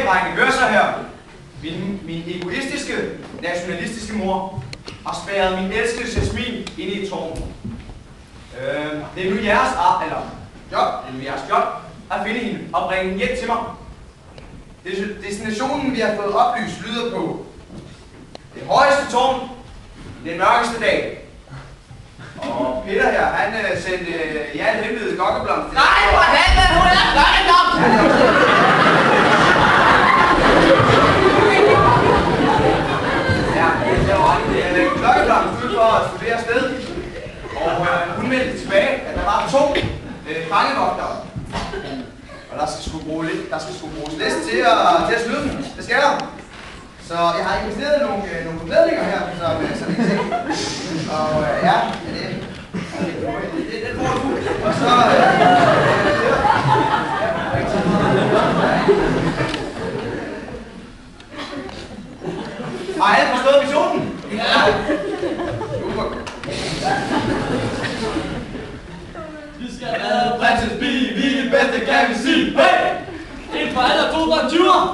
drenge, hør så her. Min egoistiske, nationalistiske mor har spærret min elskede Jasmin ind i et tårn. Det er nu jeres job at finde hende og bringe hende hjem til mig. Destinationen, vi har fået oplyst, lyder på det højeste tårn, den mørkeste dag. Og Peter her, han sendte i al hemmelighed gokkeblomst. Nej, for helvede, hun er gokkeblomst! Ja, det var en gokkeblomst ud for at studere sted. Og hun meldte tilbage, at der var 2 fangevogtere. Og der skal sgu bruges lidt til at snyde dem. Det skal der. Så jeg har investeret nogle forbedringer her, så vi kan se. Og ja, det får du. Og så... Har alle forstået missionen? Ja. Super. Vi skal redde Princess Bee, vi er det bedste, kan vi sige. Hey! En for alle 2 20'er!